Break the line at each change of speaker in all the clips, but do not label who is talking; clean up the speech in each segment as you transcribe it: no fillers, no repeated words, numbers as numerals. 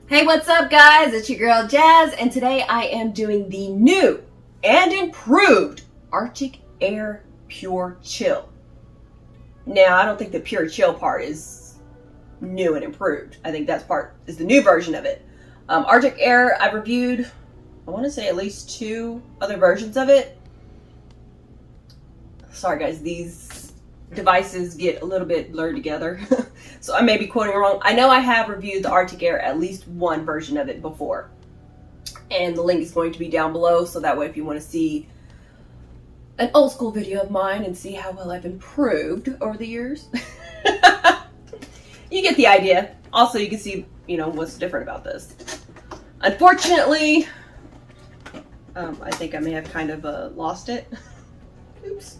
Hey, what's up guys? It's your girl Jazz, and today I am doing the new and improved Arctic Air Pure Chill. Now, I don't think the Pure Chill part is new and improved. I think that part is the new version of it. Arctic Air, I've reviewed, I want to say at least 2 other versions of it. Sorry guys, these devices get a little bit blurred together. So I may be quoting wrong. I know I have reviewed the Arctic Air, at least one version of it before. And the link is going to be down below, so that way if you want to see an old school video of mine and see how well I've improved over the years. You get the idea. Also, you can see, what's different about this. Unfortunately, I think I may have kind of lost it. Oops.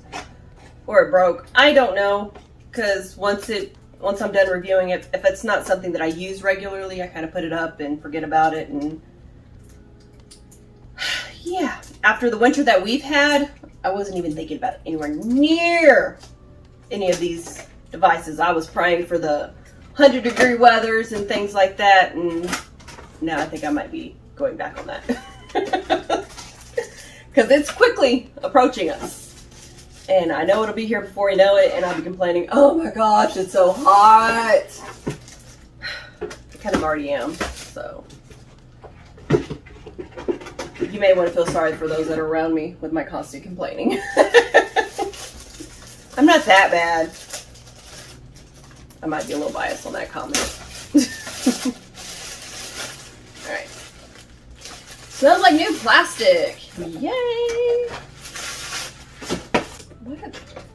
Or it broke. I don't know, because once I'm done reviewing it, if it's not something that I use regularly, I kind of put it up and forget about it. And yeah, after the winter that we've had, I wasn't even thinking about it anywhere near any of these devices. I was praying for the 100-degree weathers and things like that, and now I think I might be going back on that. Because it's quickly approaching us. And I know it'll be here before you know it, and I'll be complaining, oh my gosh, it's so hot. I kind of already am, so. You may want to feel sorry for those that are around me with my constant complaining. I'm not that bad. I might be a little biased on that comment. Alright. Smells like new plastic. Yay!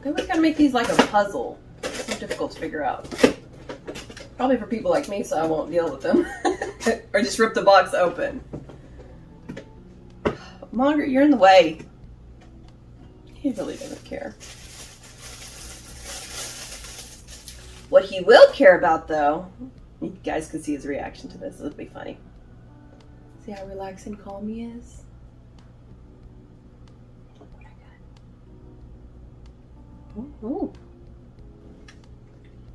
I always gotta make these like a puzzle. It's so difficult to figure out. Probably for people like me, so I won't deal with them. Or just rip the box open. Monger, you're in the way. He really doesn't care. What he will care about, though, you guys can see his reaction to this. It'll be funny. See how relaxed and calm he is? Ooh.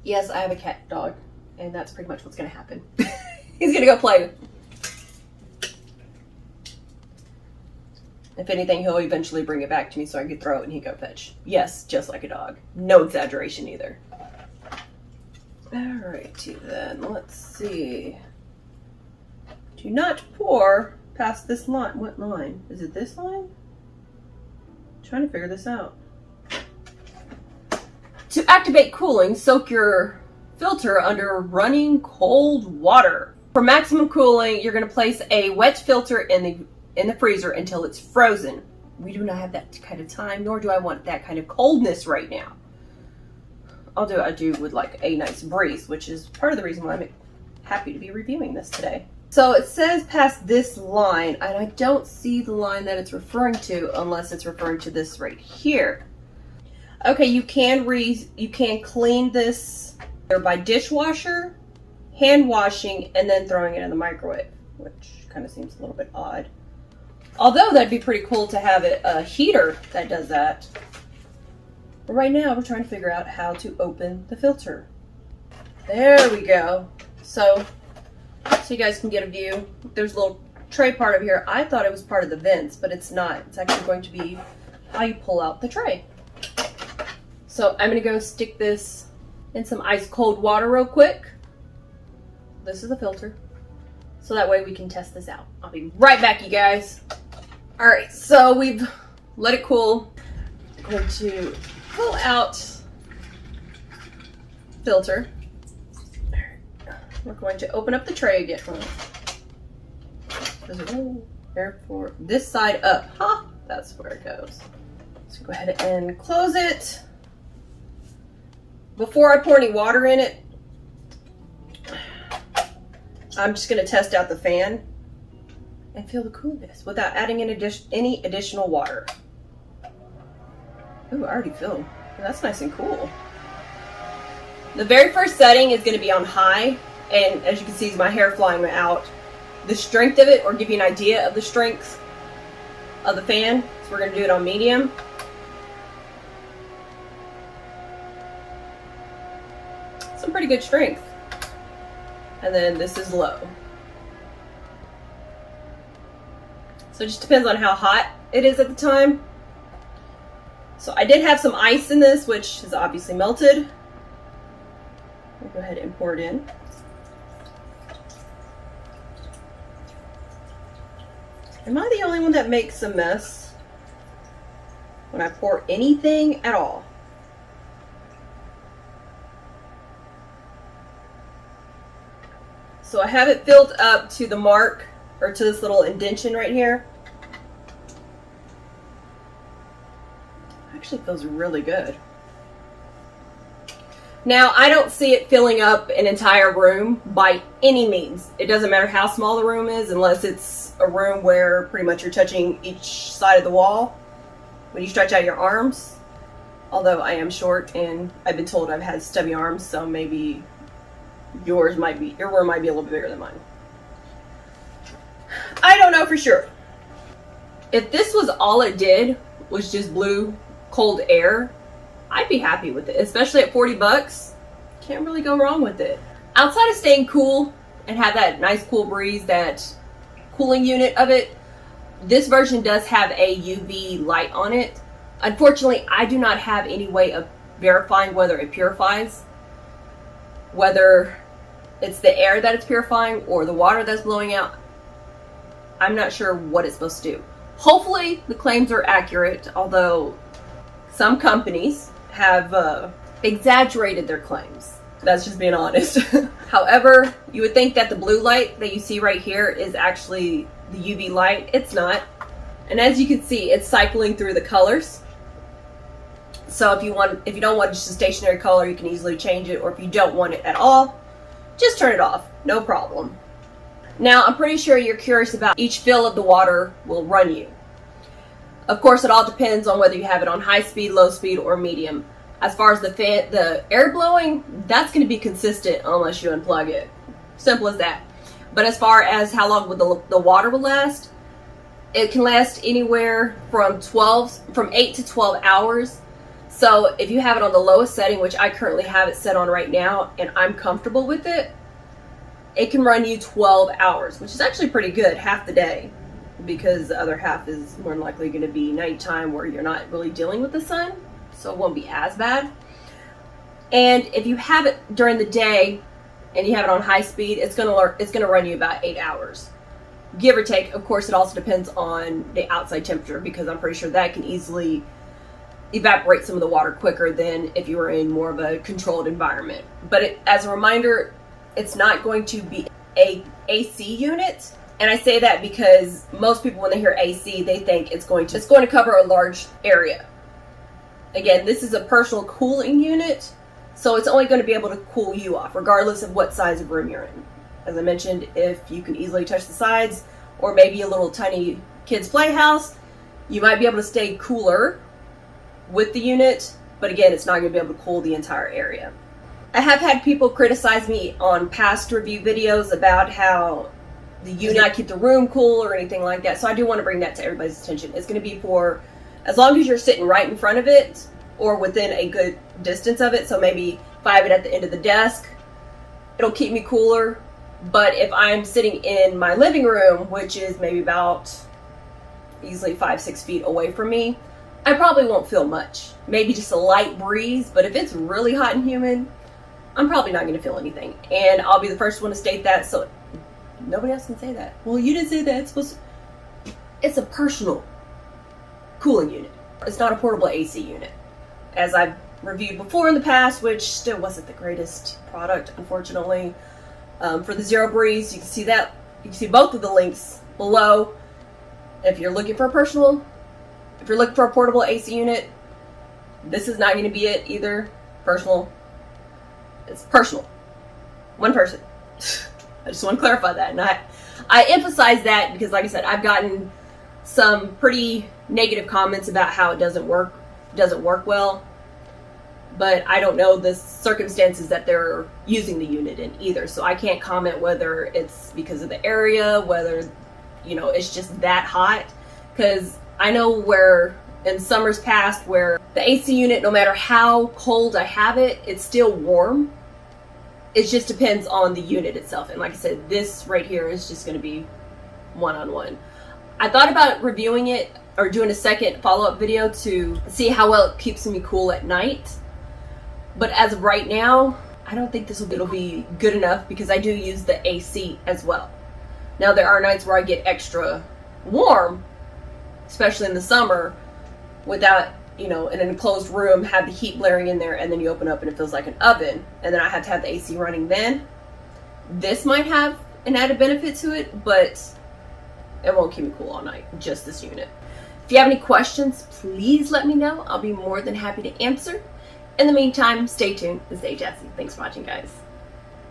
Yes, I have a cat dog, and that's pretty much what's going to happen. He's going to go play. If anything, he'll eventually bring it back to me so I can throw it and he go fetch. Yes, just like a dog. No exaggeration either. Alrighty then, let's see. Do not pour past this line. What line? Is it this line? I'm trying to figure this out. To activate cooling, soak your filter under running cold water. For maximum cooling, you're going to place a wet filter in the freezer until it's frozen. We do not have that kind of time, nor do I want that kind of coldness right now. I do would like a nice breeze, which is part of the reason why I'm happy to be reviewing this today. So it says past this line, and I don't see the line that it's referring to unless it's referring to this right here. Okay, you can clean this by dishwasher, hand washing, and then throwing it in the microwave, which kind of seems a little bit odd. Although that'd be pretty cool to have a heater that does that. But right now we're trying to figure out how to open the filter. There we go. So you guys can get a view. There's a little tray part over here. I thought it was part of the vents, but it's not. It's actually going to be how you pull out the tray. So I'm going to go stick this in some ice cold water real quick. This is the filter. So that way we can test this out. I'll be right back, you guys. Alright, so we've let it cool. I'm going to pull out filter. We're going to open up the tray again. Therefore, this side up. Huh? That's where it goes. So go ahead and close it. Before I pour any water in it, I'm just going to test out the fan and feel the coolness without adding any additional water. Ooh, I already feel that's nice and cool. The very first setting is going to be on high, and as you can see, my hair flying out. The strength of it, or give you an idea of the strength of the fan, so we're going to do it on medium. Some pretty good strength. And then this is low. So it just depends on how hot it is at the time. So I did have some ice in this, which is obviously melted. I'll go ahead and pour it in. Am I the only one that makes a mess when I pour anything at all? So I have it filled up to the mark, or to this little indentation right here. Actually feels really good. Now, I don't see it filling up an entire room by any means. It doesn't matter how small the room is, unless it's a room where pretty much you're touching each side of the wall when you stretch out your arms. Although I am short and I've been told I've had stubby arms, so maybe your room might be a little bit bigger than mine. I don't know for sure. If this was all it did was just blew cold air, I'd be happy with it, especially at 40 bucks. Can't really go wrong with it. Outside of staying cool and have that nice cool breeze, that cooling unit of it, this version does have a UV light on it. Unfortunately, I do not have any way of verifying whether it purifies, whether it's the air that it's purifying or the water that's blowing out. I'm not sure what it's supposed to do. Hopefully the claims are accurate, although some companies have exaggerated their claims. That's just being honest. However, you would think that the blue light that you see right here is actually the UV light. It's not. And as you can see, it's cycling through the colors. So if you don't want just a stationary color, you can easily change it, or if you don't want it at all, just turn it off. No problem. Now, I'm pretty sure you're curious about each fill of the water will run you. Of course, it all depends on whether you have it on high speed, low speed, or medium. As far as the air blowing, that's going to be consistent unless you unplug it. Simple as that. But as far as how long the water will last, it can last anywhere from 8 to 12 hours. So if you have it on the lowest setting, which I currently have it set on right now, and I'm comfortable with it, it can run you 12 hours, which is actually pretty good, half the day. Because the other half is more than likely going to be nighttime where you're not really dealing with the sun, so it won't be as bad. And if you have it during the day and you have it on high speed, it's going to run you about 8 hours, give or take. Of course, it also depends on the outside temperature, because I'm pretty sure that can easily evaporate some of the water quicker than if you were in more of a controlled environment. But as a reminder, it's not going to be a AC unit. And I say that because most people, when they hear AC, they think it's going to cover a large area. Again, this is a personal cooling unit, so it's only going to be able to cool you off, regardless of what size of room you're in. As I mentioned, if you can easily touch the sides, or maybe a little tiny kid's playhouse, you might be able to stay cooler with the unit, but again, it's not going to be able to cool the entire area. I have had people criticize me on past review videos about how the unit not keep the room cool or anything like that, so I do want to bring that to everybody's attention. It's going to be for as long as you're sitting right in front of it or within a good distance of it. So maybe if I have it at the end of the desk, it'll keep me cooler. But if I'm sitting in my living room, which is maybe about easily 5-6 feet away from me, I probably won't feel much. Maybe just a light breeze, but if it's really hot and humid, I'm probably not going to feel anything. And I'll be the first one to state that, so nobody else can say that. Well, you didn't say that. It's a personal cooling unit. It's not a portable AC unit. As I've reviewed before in the past, which still wasn't the greatest product, unfortunately. For the Zero Breeze, you can see that. You can see both of the links below. If you're looking for a portable AC unit, this is not going to be it either. Personal. It's personal. One person. I just want to clarify that. And I emphasize that because, like I said, I've gotten some pretty negative comments about how it doesn't work well. But I don't know the circumstances that they're using the unit in either. So I can't comment whether it's because of the area, whether, it's just that hot. Because I know where in summers past where the AC unit, no matter how cold I have it, it's still warm. It just depends on the unit itself. And like I said, this right here is just going to be one-on-one. I thought about reviewing it or doing a second follow-up video to see how well it keeps me cool at night. But as of right now, I don't think it'll be good enough because I do use the AC as well. Now there are nights where I get extra warm, especially in the summer, without, you know, in an enclosed room, have the heat blaring in there, and then you open up and it feels like an oven, and then I have to have the AC running then. This might have an added benefit to it, but it won't keep me cool all night, just this unit. If you have any questions, please let me know. I'll be more than happy to answer. In the meantime, stay tuned and stay jazzy. Thanks for watching, guys.